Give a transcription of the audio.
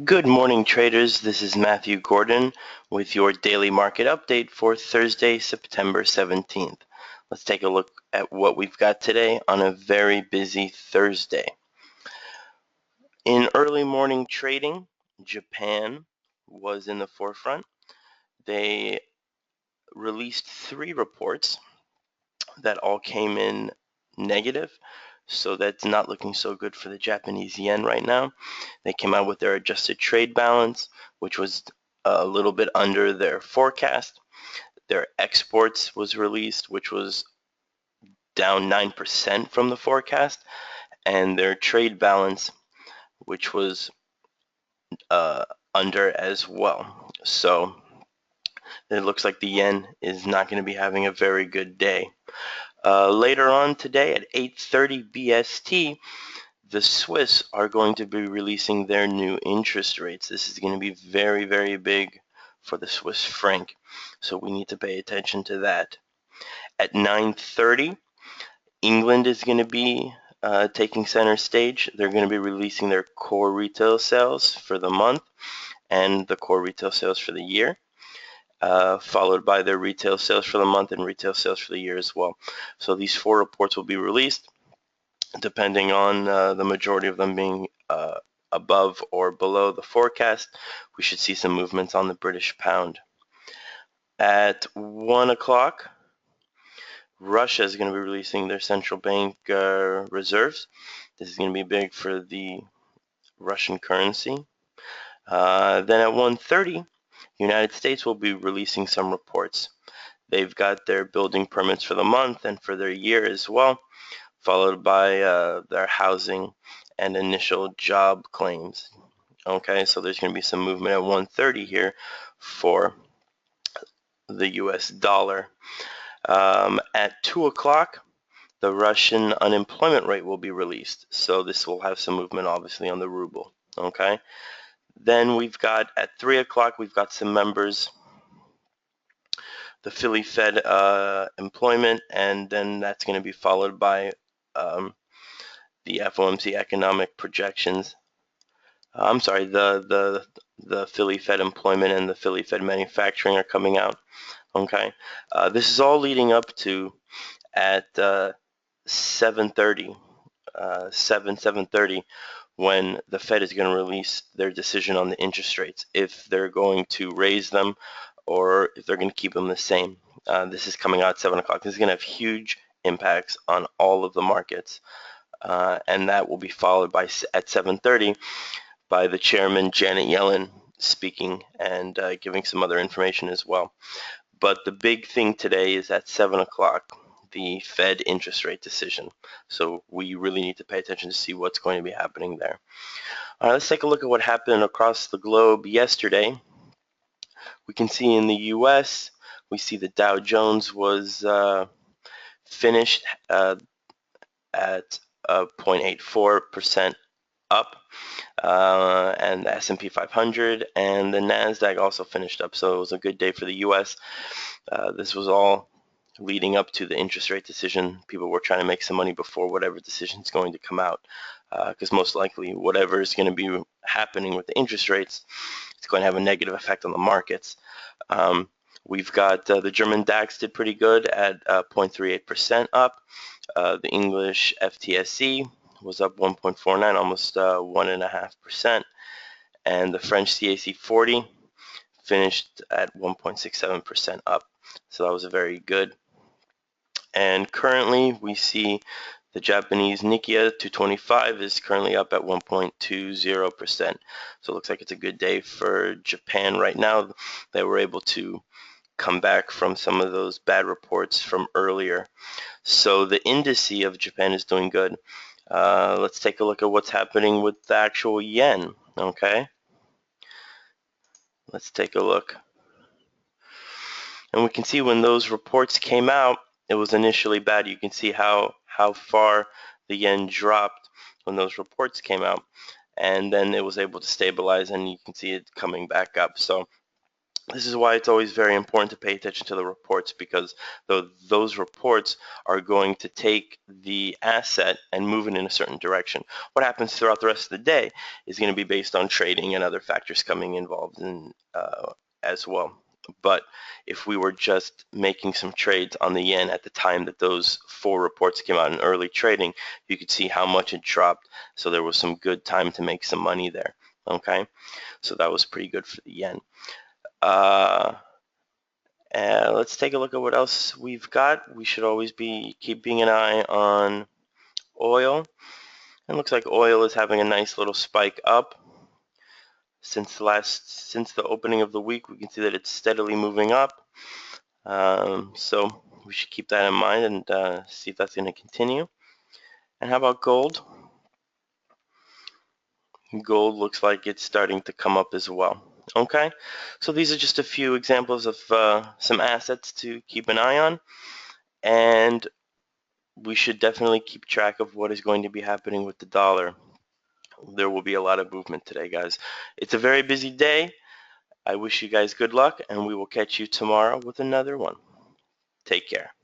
Good morning, traders. This is Matthew Gordon with your daily market update for Thursday, September 17th. Let's take a look at what we've got today on a very busy Thursday. In early morning trading, Japan was in the forefront. They released 3 reports that all came in negative. So that's not looking so good for the Japanese yen right now. They came out with their adjusted trade balance, which was a little bit under their forecast. Their exports was released, which was down 9% from the forecast, and their trade balance, which was under as well. So it looks like the yen is not going to be having a very good day. Later on today at 8:30 BST, the Swiss are going to be releasing their new interest rates. This is going to be very, very big for the Swiss franc, so we need to pay attention to that. At 9:30, England is going to be taking center stage. They're going to be releasing their core retail sales for the month and the core retail sales for the year. Followed by their retail sales for the month and retail sales for the year as well. So these 4 reports will be released, depending on the majority of them being above or below the forecast. We should see some movements on the British pound. At 1 o'clock, Russia is going to be releasing their central bank reserves. This is going to be big for the Russian currency. Then at 1:30, United States will be releasing some reports. They've got their building permits for the month and for their year as well, followed by their housing and initial job claims. Okay, so there's going to be some movement at 1:30 here for the US dollar. At 2 o'clock, the Russian unemployment rate will be released. So this will have some movement, obviously, on the ruble. Okay. Then we've got, at 3 o'clock, we've got some members, the Philly Fed employment, and then that's going to be followed by the FOMC economic projections. I'm sorry, the Philly Fed employment and the Philly Fed manufacturing are coming out. Okay. This is all leading up to at 7:30, 7:30, when the Fed is going to release their decision on the interest rates, if they're going to raise them or if they're going to keep them the same. This is coming out at 7 o'clock. This is going to have huge impacts on all of the markets, and that will be followed by at 7:30 by the chairman, Janet Yellen, speaking and giving some other information as well. But the big thing today is at 7 o'clock, the Fed interest rate decision. So we really need to pay attention to see what's going to be happening there. All right, let's take a look at what happened across the globe yesterday. We can see in the U.S., we see the Dow Jones was finished at 0.84% up, and the S&P 500 and the NASDAQ also finished up. So it was a good day for the U.S. This was all leading up to the interest rate decision. People were trying to make some money before whatever decision is going to come out, because most likely whatever is going to be happening with the interest rates, it's going to have a negative effect on the markets. We've got the German DAX did pretty good at 0.38% up. The English FTSE was up 1.49, almost 1.5%. And the French CAC 40 finished at 1.67% up. So that was a very good. And currently we see the Japanese Nikkei 225 is currently up at 1.20%. So it looks like it's a good day for Japan right now. They were able to come back from some of those bad reports from earlier. So the indice of Japan is doing good. Let's take a look at what's happening with the actual yen. Okay. Let's take a look. And we can see when those reports came out, it was initially bad. You can see how far the yen dropped when those reports came out, and then it was able to stabilize, and you can see it coming back up. So This is why it's always very important to pay attention to the reports, because those reports are going to take the asset and move it in a certain direction. What happens throughout the rest of the day is going to be based on trading and other factors coming involved in as well. But if we were just making some trades on the yen at the time that those 4 reports came out in early trading, you could see how much it dropped. So there was some good time to make some money there. Okay, so that was pretty good for the yen. Let's take a look at what else we've got. We should always be keeping an eye on oil. It looks like oil is having a nice little spike up. Since the opening of the week, we can see that it's steadily moving up. So we should keep that in mind and see if that's going to continue. And how about gold? Gold looks like it's starting to come up as well. Okay, so these are just a few examples of some assets to keep an eye on, and we should definitely keep track of what is going to be happening with the dollar. There will be a lot of movement today, guys. It's a very busy day. I wish you guys good luck, and we will catch you tomorrow with another one. Take care.